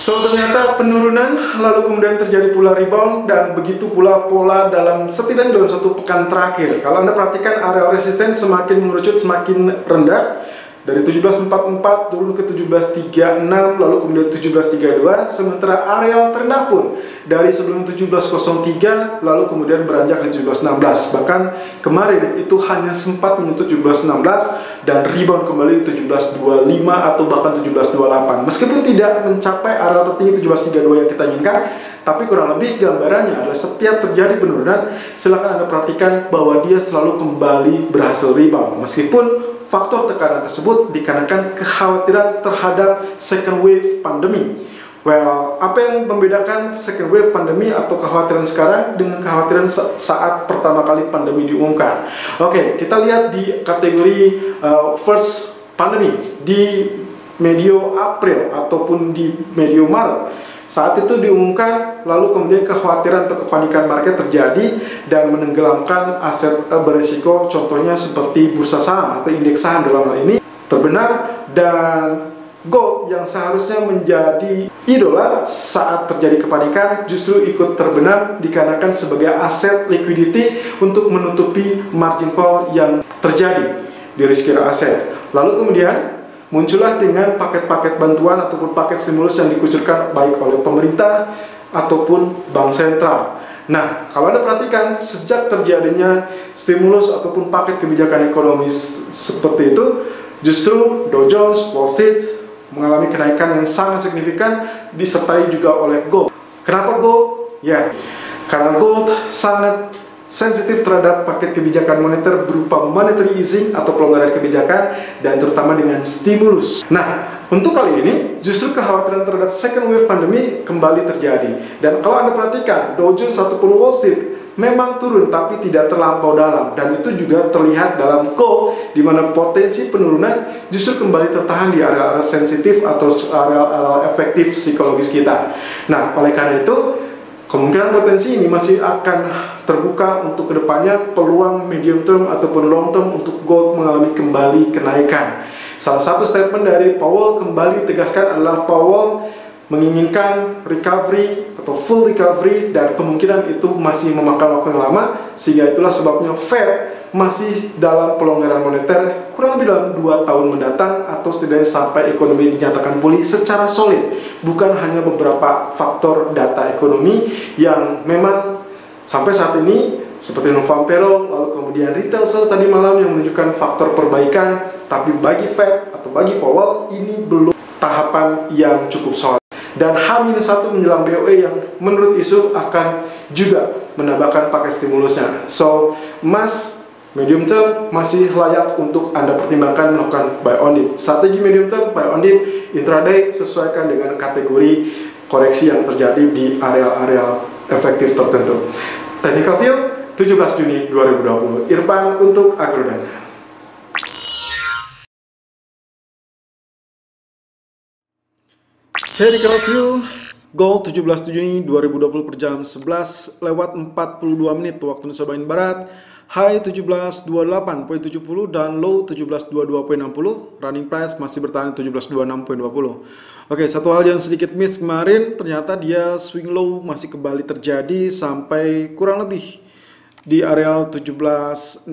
So ternyata penurunan lalu kemudian terjadi pula rebound dan begitu pula pola setidaknya dalam satu pekan terakhir. Kalau Anda perhatikan area resisten semakin mengerucut, semakin rendah dari 1744 turun ke 1736 lalu kemudian 1732, sementara area terendah pun dari sebelum 1703 lalu kemudian beranjak di 1716. Bahkan kemarin itu hanya sempat menyentuh 1716 dan rebound kembali di 1725 atau bahkan 1728. Meskipun tidak mencapai area tertinggi 1732 yang kita inginkan, tapi kurang lebih gambarannya adalah setiap terjadi penurunan, silakan Anda perhatikan bahwa dia selalu kembali berhasil rebound. Meskipun faktor tekanan tersebut dikarenakan kekhawatiran terhadap second wave pandemi. Well, apa yang membedakan second wave pandemi atau kekhawatiran sekarang dengan kekhawatiran saat pertama kali pandemi diumumkan? Oke, kita lihat di kategori first pandemi di medio April ataupun di medio Maret. Saat itu diumumkan, lalu kemudian kekhawatiran atau kepanikan market terjadi dan menenggelamkan aset berisiko, contohnya seperti bursa saham atau indeks saham dalam hal ini terbenar, dan gold yang seharusnya menjadi idola saat terjadi kepanikan justru ikut terbenar dikarenakan sebagai aset liquidity untuk menutupi margin call yang terjadi di riskier aset. Lalu kemudian muncullah dengan paket-paket bantuan ataupun paket stimulus yang dikucurkan baik oleh pemerintah ataupun bank sentral. Nah, kalau Anda perhatikan sejak terjadinya stimulus ataupun paket kebijakan ekonomi seperti itu, justru Dow Jones, Wall Street mengalami kenaikan yang sangat signifikan disertai juga oleh gold. Kenapa gold? Ya, karena gold sangat sensitif terhadap paket kebijakan moneter berupa monetary easing atau pelonggaran kebijakan dan terutama dengan stimulus. Nah, untuk kali ini justru kekhawatiran terhadap second wave pandemi kembali terjadi. Dan kalau Anda perhatikan, Dow Jones ataupun Wall Street memang turun tapi tidak terlampau dalam, dan itu juga terlihat dalam gold di mana potensi penurunan justru kembali tertahan di area-area sensitif atau area-area efektif psikologis kita. Nah, oleh karena itu kemungkinan potensi ini masih akan terbuka untuk kedepannya, peluang medium term ataupun long term untuk gold mengalami kembali kenaikan. Salah satu statement dari Powell kembali ditegaskan adalah Powell menginginkan recovery atau full recovery dan kemungkinan itu masih memakan waktu yang lama, sehingga itulah sebabnya Fed masih dalam pelonggaran moneter kurang lebih dalam 2 tahun mendatang atau setidaknya sampai ekonomi dinyatakan pulih secara solid, bukan hanya beberapa faktor data ekonomi yang memang sampai saat ini seperti non-farm payroll, lalu kemudian retail sales tadi malam yang menunjukkan faktor perbaikan, tapi bagi Fed atau bagi Powell ini belum tahapan yang cukup solid. Dan H-1 menjelang BOE yang menurut isu akan juga menambahkan paket stimulusnya. So, emas medium term masih layak untuk Anda pertimbangkan melakukan buy on dip. Strategi medium term buy on dip, intraday sesuaikan dengan kategori koreksi yang terjadi di area-area efektif tertentu. Technical view 17 Juni 2020. Irfan untuk Agrodana. Technical view gold 17 Juni 2020 per jam 11 lewat 42 menit waktu Indonesia bagian Barat. High 1728.70 dan low 1722.60. Running price masih bertahan 1726.20. Oke, satu hal yang sedikit miss kemarin, ternyata dia swing low masih kembali terjadi sampai kurang lebih di area 1716.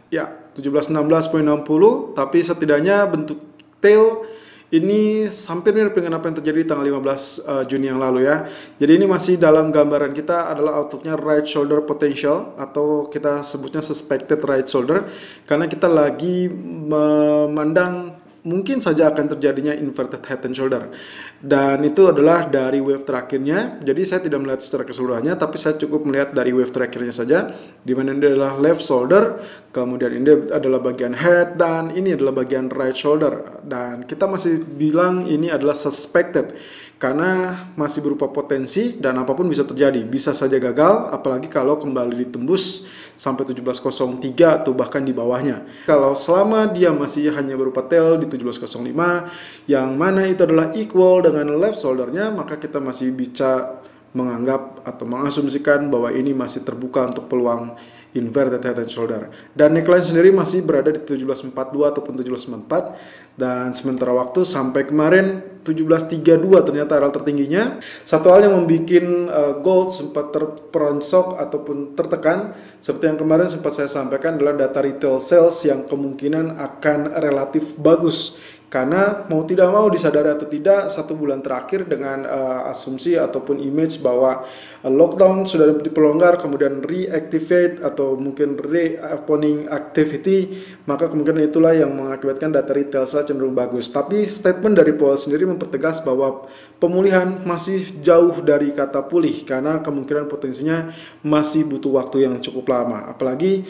Ya, 1716.60, tapi setidaknya bentuk tail ini hampir mirip dengan apa yang terjadi di tanggal 15 Juni yang lalu ya. Jadi ini masih dalam gambaran kita adalah outlooknya right shoulder potential atau kita sebutnya suspected right shoulder, karena kita lagi memandang mungkin saja akan terjadinya inverted head and shoulder, dan itu adalah dari wave terakhirnya. Jadi saya tidak melihat secara keseluruhannya, tapi saya cukup melihat dari wave terakhirnya saja, di mana ini adalah left shoulder, kemudian ini adalah bagian head, dan ini adalah bagian right shoulder. Dan kita masih bilang ini adalah suspected karena masih berupa potensi dan apapun bisa terjadi, bisa saja gagal, apalagi kalau kembali ditembus sampai 1703 atau bahkan di bawahnya. Kalau selama dia masih hanya berupa tail di 1705 yang mana itu adalah equal dengan left shouldernya, maka kita masih bisa menganggap atau mengasumsikan bahwa ini masih terbuka untuk peluang inverted head and shoulder. Dan neckline sendiri masih berada di 1742 ataupun 1794, dan sementara waktu sampai kemarin 17.32 ternyata area tertingginya. Satu hal yang membuat gold sempat terperongsok ataupun tertekan seperti yang kemarin sempat saya sampaikan adalah data retail sales yang kemungkinan akan relatif bagus. Karena mau tidak mau disadari atau tidak, 1 bulan terakhir dengan asumsi ataupun image bahwa lockdown sudah diperlonggar, kemudian reactivate atau mungkin reopening activity, maka kemungkinan itulah yang mengakibatkan data retail sales cenderung bagus. Tapi statement dari Powell sendiri mempertegas bahwa pemulihan masih jauh dari kata pulih karena kemungkinan potensinya masih butuh waktu yang cukup lama. Apalagi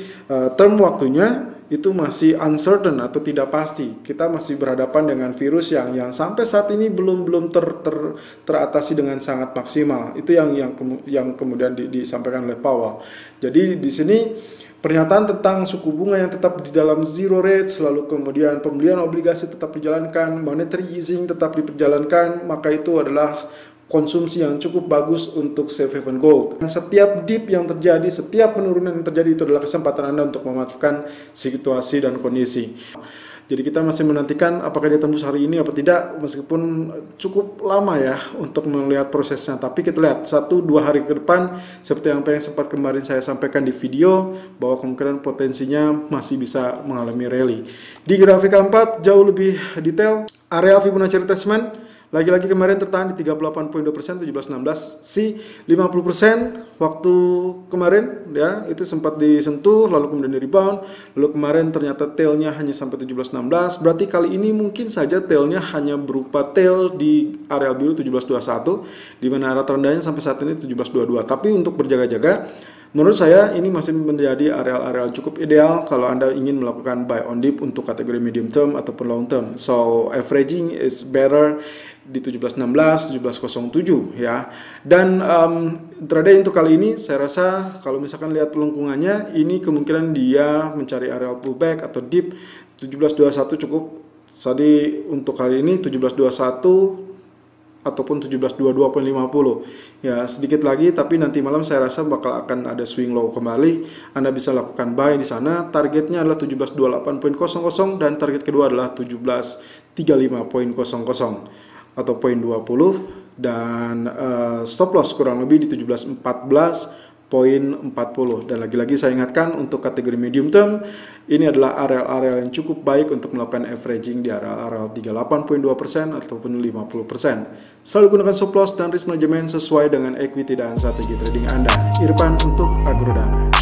term waktunya itu masih uncertain atau tidak pasti. Kita masih berhadapan dengan virus yang sampai saat ini belum teratasi dengan sangat maksimal. Itu yang kemudian disampaikan oleh Powell. Jadi di sini pernyataan tentang suku bunga yang tetap di dalam zero rate, lalu kemudian pembelian obligasi tetap dijalankan, monetary easing tetap diperjalankan, maka itu adalah konsumsi yang cukup bagus untuk safe haven gold. Setiap dip yang terjadi, setiap penurunan yang terjadi itu adalah kesempatan Anda untuk memanfaatkan situasi dan kondisi. Jadi kita masih menantikan apakah dia tembus hari ini atau tidak, meskipun cukup lama ya untuk melihat prosesnya. Tapi kita lihat 1-2 hari ke depan, seperti yang sempat kemarin saya sampaikan di video, bahwa kemungkinan potensinya masih bisa mengalami rally. Di grafik keempat jauh lebih detail, area Fibonacci retracement lagi-lagi kemarin tertahan di 38.2%, 1716, si 50% waktu kemarin ya itu sempat disentuh, lalu kemudian di rebound, lalu kemarin ternyata tailnya hanya sampai 1716, berarti kali ini mungkin saja tailnya hanya berupa tail di area biru 1721, di mana area terendahnya sampai saat ini 1722. Tapi untuk berjaga-jaga, menurut saya ini masih menjadi area-area cukup ideal kalau Anda ingin melakukan buy on dip untuk kategori medium term ataupun long term. So averaging is better di 1716, 1707 ya. Dan intraday untuk kali ini saya rasa kalau misalkan lihat pelengkungannya, ini kemungkinan dia mencari area pullback atau dip 1721 cukup. Tadi untuk kali ini 1721 ataupun 1722.50 ya, sedikit lagi, tapi nanti malam saya rasa bakal akan ada swing low kembali. Anda bisa lakukan buy di sana. Targetnya adalah 1728.00 dan target kedua adalah 1735.00 atau poin 20, dan stop loss kurang lebih di 1714.40. Dan lagi-lagi saya ingatkan untuk kategori medium term ini adalah area-area yang cukup baik untuk melakukan averaging di area 38.2% ataupun 50%. Selalu gunakan stop loss dan risk management sesuai dengan equity dan strategi trading Anda. Irfan untuk Agrodana.